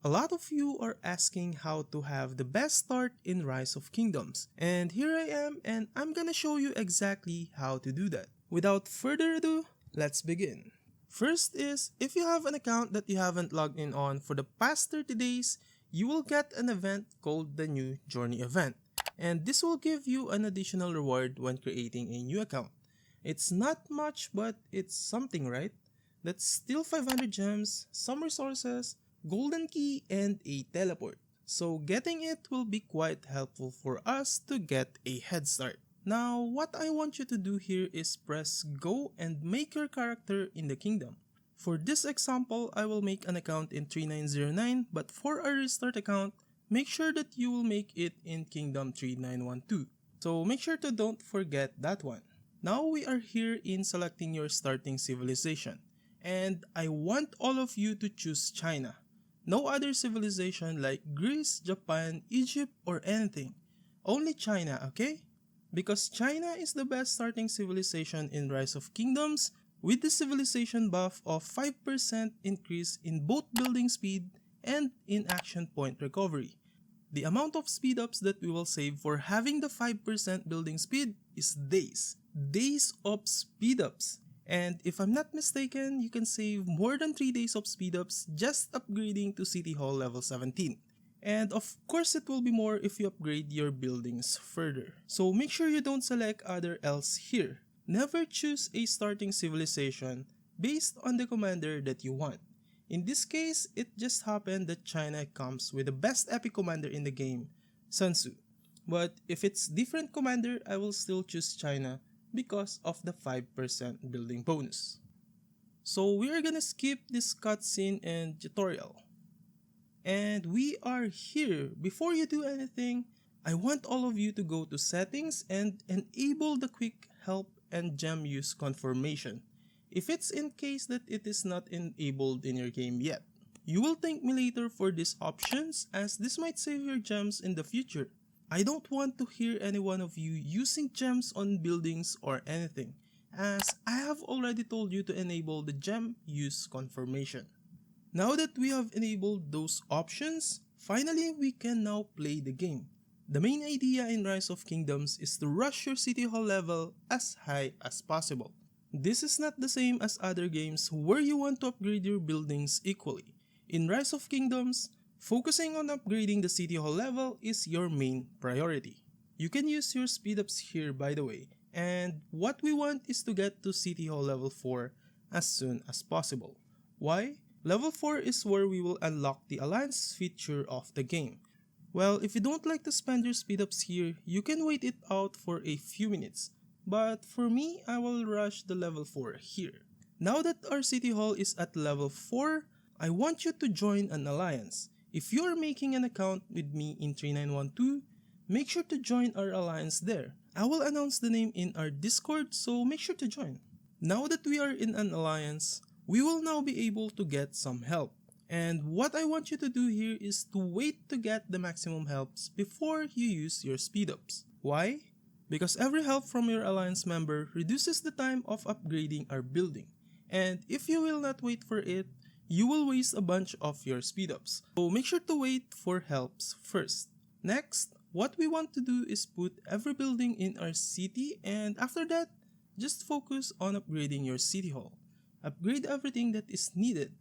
A lot of you are asking how to have the best start in Rise of Kingdoms, and here I am and I'm gonna show you exactly how to do that. Without further ado, let's begin. First is, if you have an account that you haven't logged in on for the past 30 days, you will get an event called the New Journey event, and this will give you an additional reward when creating a new account. It's not much, but it's something, right? That's still 500 gems, some resources, golden key, and a teleport. So getting it will be quite helpful for us to get a head start. Now, what I want you to do here is press go and make your character in the kingdom. For this example, I will make an account in 3909, but for a restart account, make sure that you will make it in Kingdom 3912. So make sure to don't forget that one. Now we are here in selecting your starting civilization, and I want all of you to choose China. No other civilization like Greece, Japan, Egypt, or anything. Only China, okay? Because China is the best starting civilization in Rise of Kingdoms with the civilization buff of 5% increase in both building speed and in action point recovery. The amount of speed ups that we will save for having the 5% building speed is days. Days of speed ups. And if I'm not mistaken, you can save more than 3 days of speed ups just upgrading to City Hall level 17. And of course it will be more if you upgrade your buildings further. So make sure you don't select other else here. Never choose a starting civilization based on the commander that you want. In this case, it just happened that China comes with the best epic commander in the game, Sun Tzu. But if it's different commander, I will still choose China because of the 5% building bonus. So we are gonna skip this cutscene and tutorial. And we are here. Before you do anything, I want all of you to go to settings and enable the quick help and gem use confirmation if it's in case that it is not enabled in your game yet. You will thank me later for these options as this might save your gems in the future. I don't want to hear any one of you using gems on buildings or anything, as I have already told you to enable the gem use confirmation. Now that we have enabled those options, finally we can now play the game. The main idea in Rise of Kingdoms is to rush your City Hall level as high as possible. This is not the same as other games where you want to upgrade your buildings equally. In Rise of Kingdoms, focusing on upgrading the City Hall level is your main priority. You can use your speed ups here, by the way, and what we want is to get to City Hall level 4 as soon as possible. Why? Level 4 is where we will unlock the Alliance feature of the game. Well, if you don't like to spend your speed ups here, you can wait it out for a few minutes. But for me, I will rush the level 4 here. Now that our City Hall is at level 4, I want you to join an alliance. If you are making an account with me in 3912, make sure to join our alliance there. I will announce the name in our Discord, so make sure to join. Now that we are in an alliance, we will now be able to get some help. And what I want you to do here is to wait to get the maximum helps before you use your speed ups. Why? Because every help from your alliance member reduces the time of upgrading our building. And if you will not wait for it, you will waste a bunch of your speed ups. So make sure to wait for helps first. Next, what we want to do is put every building in our city, and after that, just focus on upgrading your City Hall. Upgrade everything that is needed.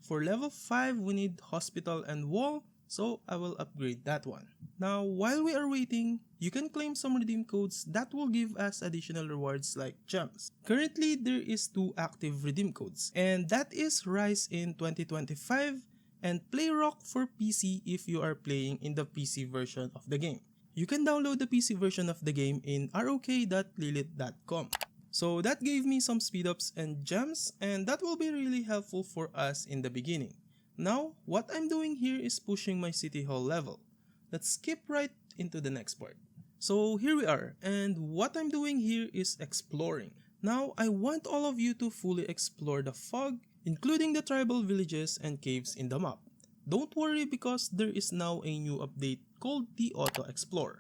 For level 5, we need hospital and wall, so I will upgrade that one. Now, while we are waiting, you can claim some redeem codes that will give us additional rewards like gems. Currently, there is 2 active redeem codes, and that is Rise in 2025 and Play Rock for PC if you are playing in the PC version of the game. You can download the PC version of the game in rok.lilith.com. So that gave me some speed ups and gems, and that will be really helpful for us in the beginning. Now, what I'm doing here is pushing my City Hall level. Let's skip right into the next part. So here we are, and what I'm doing here is exploring. Now, I want all of you to fully explore the fog, including the tribal villages and caves in the map. Don't worry because there is now a new update called the Auto Explorer.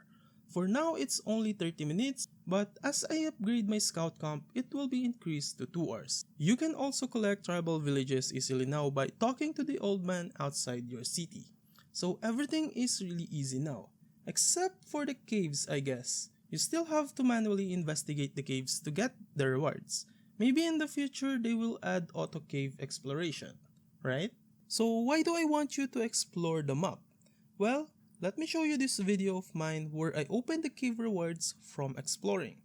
For now, it's only 30 minutes, but as I upgrade my scout camp, it will be increased to 2 hours. You can also collect tribal villages easily now by talking to the old man outside your city. So everything is really easy now, except for the caves, I guess. You still have to manually investigate the caves to get the rewards. Maybe in the future they will add auto cave exploration, right? So why do I want you to explore the map? Well, let me show you this video of mine where I opened the cave rewards from exploring.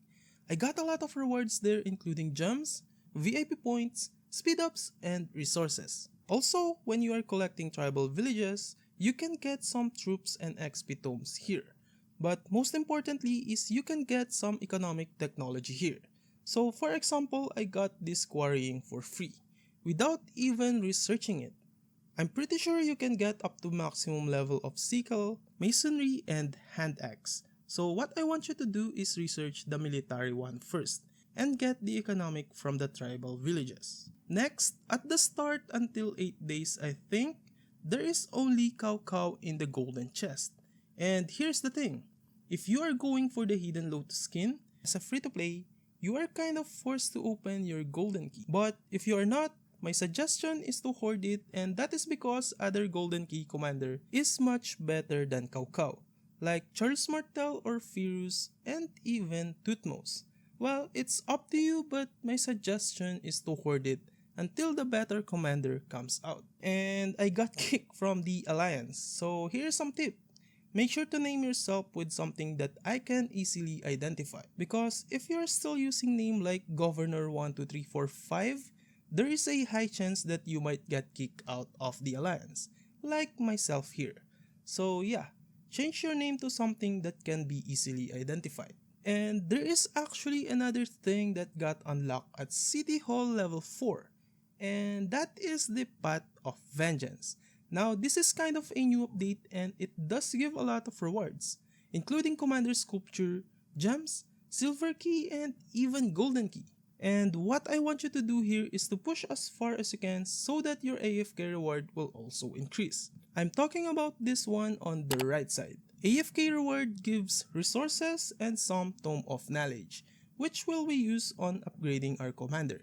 I got a lot of rewards there, including gems, VIP points, speed ups, and resources. Also, when you are collecting tribal villages, you can get some troops and XP tomes here. But most importantly is you can get some economic technology here. So for example, I got this quarrying for free, without even researching it. I'm pretty sure you can get up to maximum level of sickle, masonry, and hand axe. So what I want you to do is research the military one first, and get the economic from the tribal villages. Next, at the start until 8 days I think, there is only Cow Cow in the golden chest. And here's the thing, if you are going for the hidden lotus skin, as a free to play, you are kind of forced to open your golden key. But if you are not, my suggestion is to hoard it, and that is because other golden key commander is much better than Cow Cow, like Charles Martel or Firuz and even Tutmos. Well, it's up to you, but my suggestion is to hoard it until the better commander comes out. And I got kicked from the alliance, so here's some tip. Make sure to name yourself with something that I can easily identify. Because if you're still using name like Governor 12345, there is a high chance that you might get kicked out of the alliance, like myself here. So yeah, change your name to something that can be easily identified. And there is actually another thing that got unlocked at City Hall level 4, and that is the Path of Vengeance. Now this is kind of a new update and it does give a lot of rewards, including Commander Sculpture, gems, silver key, and even golden key. And what I want you to do here is to push as far as you can so that your AFK reward will also increase. I'm talking about this one on the right side. AFK reward gives resources and some Tome of Knowledge, which will be used on upgrading our commander.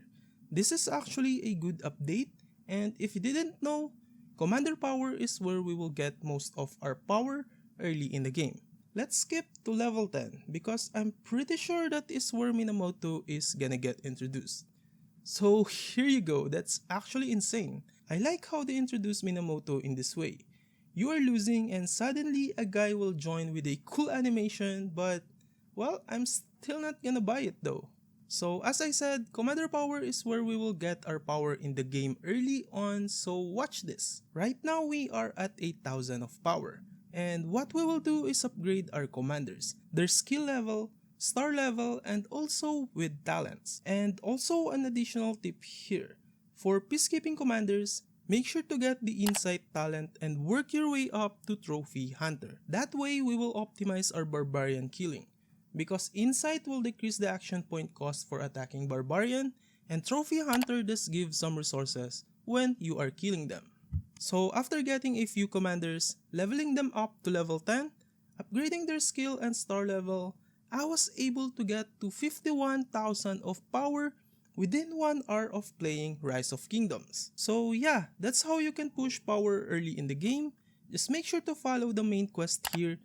This is actually a good update, and if you didn't know, Commander Power is where we will get most of our power early in the game. Let's skip to level 10 because I'm pretty sure that is where Minamoto is gonna get introduced. So here you go, that's actually insane. I like how they introduce Minamoto in this way. You are losing and suddenly a guy will join with a cool animation, but well, I'm still not gonna buy it though. So as I said, Commander Power is where we will get our power in the game early on, so watch this. Right now we are at 8,000 of power, and what we will do is upgrade our commanders, their skill level, star level, and also with talents. And also an additional tip here, for peacekeeping commanders, make sure to get the insight talent and work your way up to trophy hunter. That way we will optimize our barbarian killing, because insight will decrease the action point cost for attacking barbarian, and trophy hunter does give some resources when you are killing them. So after getting a few commanders, leveling them up to level 10, upgrading their skill and star level, I was able to get to 51,000 of power within 1 hour of playing Rise of Kingdoms. So yeah, that's how you can push power early in the game. Just make sure to follow the main quest here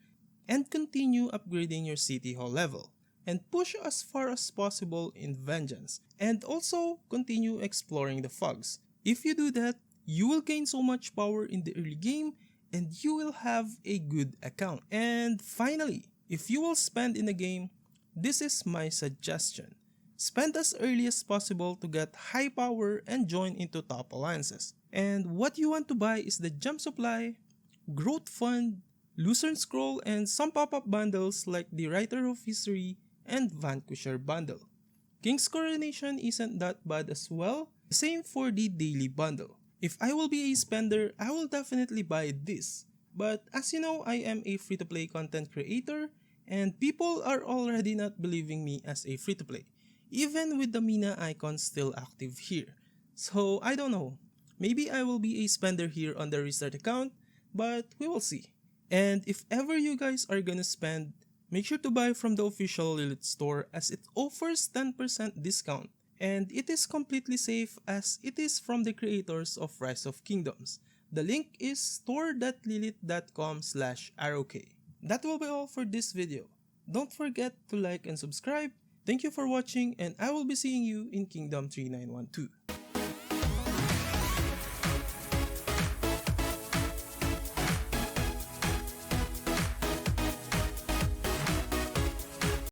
and continue upgrading your City Hall level, and push as far as possible in Vengeance, and also continue exploring the fogs. If you do that, you will gain so much power in the early game and you will have a good account. And finally, if you will spend in the game, this is my suggestion. Spend as early as possible to get high power and join into top alliances. And what you want to buy is the Gem Supply, Growth Fund, Lucerne Scroll, and some pop-up bundles like the Writer of History and Vanquisher bundle. King's Coronation isn't that bad as well, same for the daily bundle. If I will be a spender, I will definitely buy this. But as you know, I am a free-to-play content creator and people are already not believing me as a free-to-play, even with the Mina icon still active here. So I don't know, maybe I will be a spender here on the restart account, but we will see. And if ever you guys are gonna spend, Make sure to buy from the official Lilith store as it offers 10% discount, and it is completely safe as it is from the creators of Rise of Kingdoms. The link is store.lilith.com/arrowk. That will be all for this video. Don't forget to like and subscribe. Thank you for watching, and I will be seeing you in Kingdom 3912.